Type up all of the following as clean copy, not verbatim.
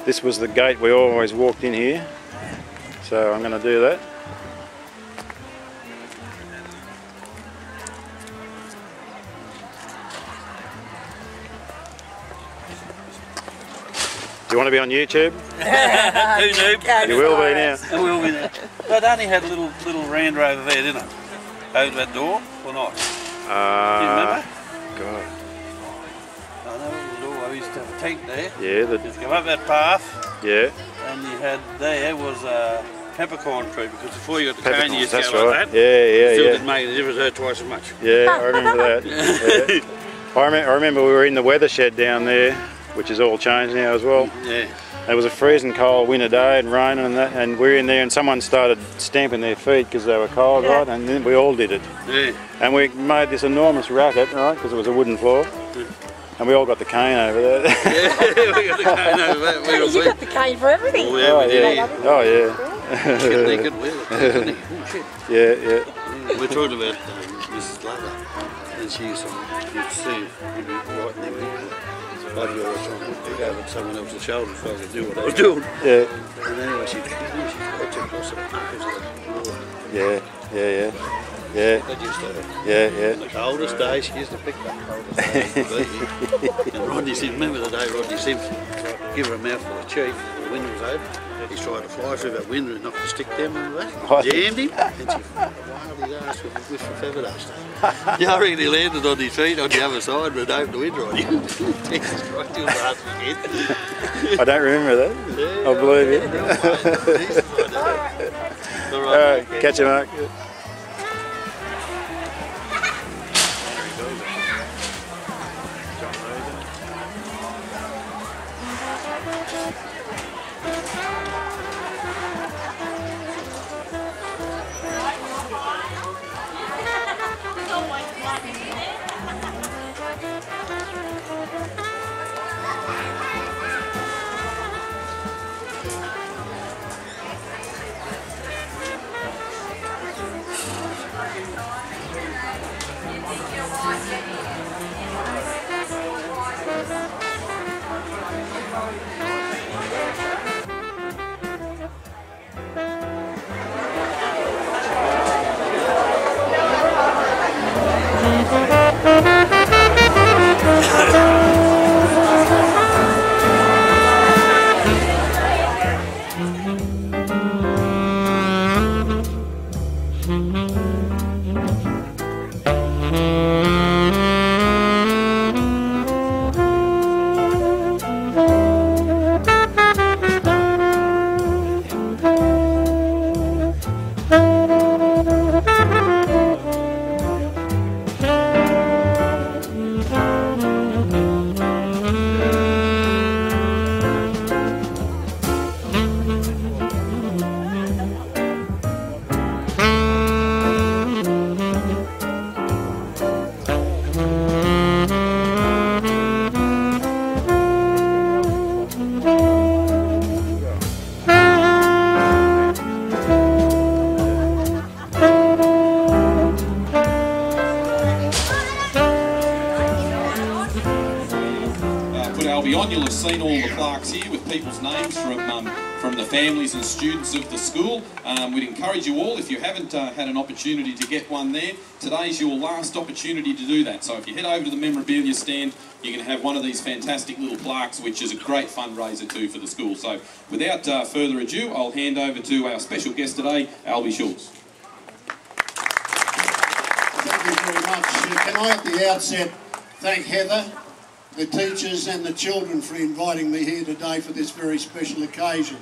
This was the gate we always walked in here, so I'm going to do that. Do you want to be on YouTube? You will be now. It will be now. But it only had a little render over there, didn't it? Over that door, or not? Do you remember? God. I know, I used to have a tank there. Yeah. You come up that path. Yeah. And you had there was a peppercorn tree, because before you got the cane you used to that's go right. like that. Yeah. Still didn't make a difference, hurt twice as much. Yeah, I remember that. Yeah. I remember we were in the weather shed down there, which is all changed now as well. Yeah. It was a freezing cold winter day and raining and that, and we were in there and someone started stamping their feet because they were cold, right? And then we all did it. Yeah. And we made this enormous racket, right? Because it was a wooden floor. Yeah. And we all got the cane over there. Yeah, we got the cane over there. You got the cane for everything. Oh yeah, we did. Oh yeah. They could wear it. Oh shit. Yeah. We're talking about Mrs. Glover, and she used to see right in there. I'd be always trying to pick over someone else's shoulder so I could do what I was doing. Yeah. And anyway, she'd got too close to the knuckles of the floor. Yeah. That used to Yeah. the coldest day, she used to pick that coldest day. And Rodney Simpson, remember the day Rodney Simpson give her a mouthful of cheek, the window was open. He tried to fly through that window and knocked the stick down, remember that? Jammed him, and she wildly asked with a whiff of feather dust. Yeah, I reckon he landed on his feet on the other side, but opened the window on him. Jesus Christ, he was laughing again. I don't remember that. Yeah, I believe you. All Alright, catch you, Mark. You'll have seen all the plaques here with people's names from the families and students of the school. We'd encourage you all, if you haven't had an opportunity to get one there, today's your last opportunity to do that. So if you head over to the memorabilia stand, you can have one of these fantastic little plaques, which is a great fundraiser too for the school. So without further ado, I'll hand over to our special guest today, Albie Schultz. Thank you very much. Can I at the outset thank Heather, the teachers and the children for inviting me here today for this very special occasion.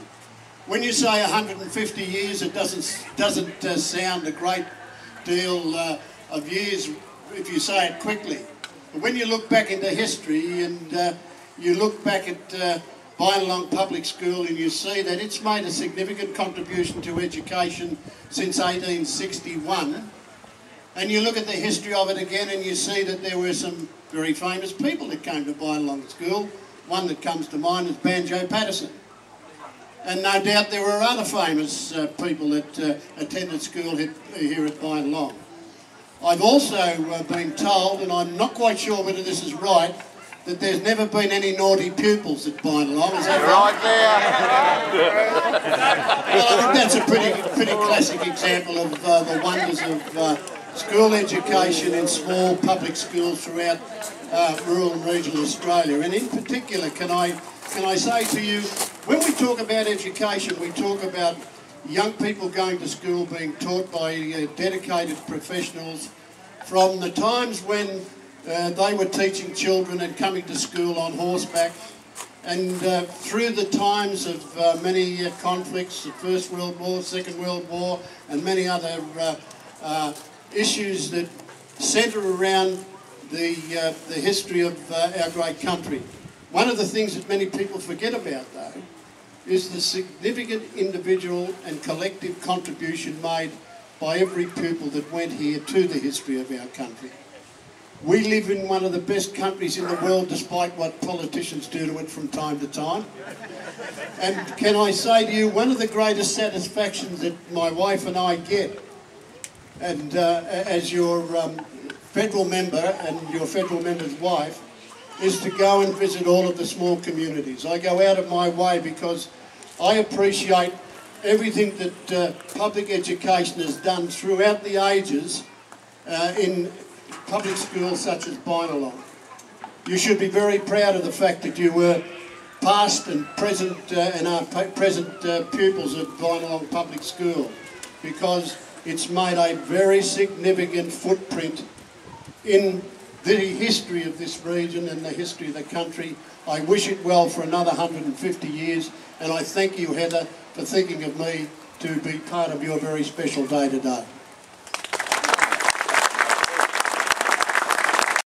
When you say 150 years, it doesn't sound a great deal of years if you say it quickly. But when you look back into history and you look back at Binalong Public School and you see that it's made a significant contribution to education since 1861, and you look at the history of it again and you see that there were some very famous people that came to Binalong School. One that comes to mind is Banjo Patterson. And no doubt there were other famous people that attended school here at Binalong. I've also been told, and I'm not quite sure whether this is right, that there's never been any naughty pupils at Binalong. Is that Right there. Well, I think that's a pretty classic example of the wonders of school education in small public schools throughout rural and regional Australia. And in particular, can I say to you, when we talk about education, we talk about young people going to school being taught by dedicated professionals from the times when they were teaching children and coming to school on horseback, and through the times of many conflicts, the First World War, Second World War, and many other issues that centre around the history of our great country. One of the things that many people forget about, though, is the significant individual and collective contribution made by every pupil that went here to the history of our country. We live in one of the best countries in the world, despite what politicians do to it from time to time. And can I say to you, one of the greatest satisfactions that my wife and I get, and as your federal member and your federal member's wife, is to go and visit all of the small communities. I go out of my way because I appreciate everything that public education has done throughout the ages in public schools such as Binalong. You should be very proud of the fact that you were past and present and are present pupils of Binalong Public School, because it's made a very significant footprint in the history of this region and the history of the country. I wish it well for another 150 years, and I thank you, Heather, for thinking of me to be part of your very special day today.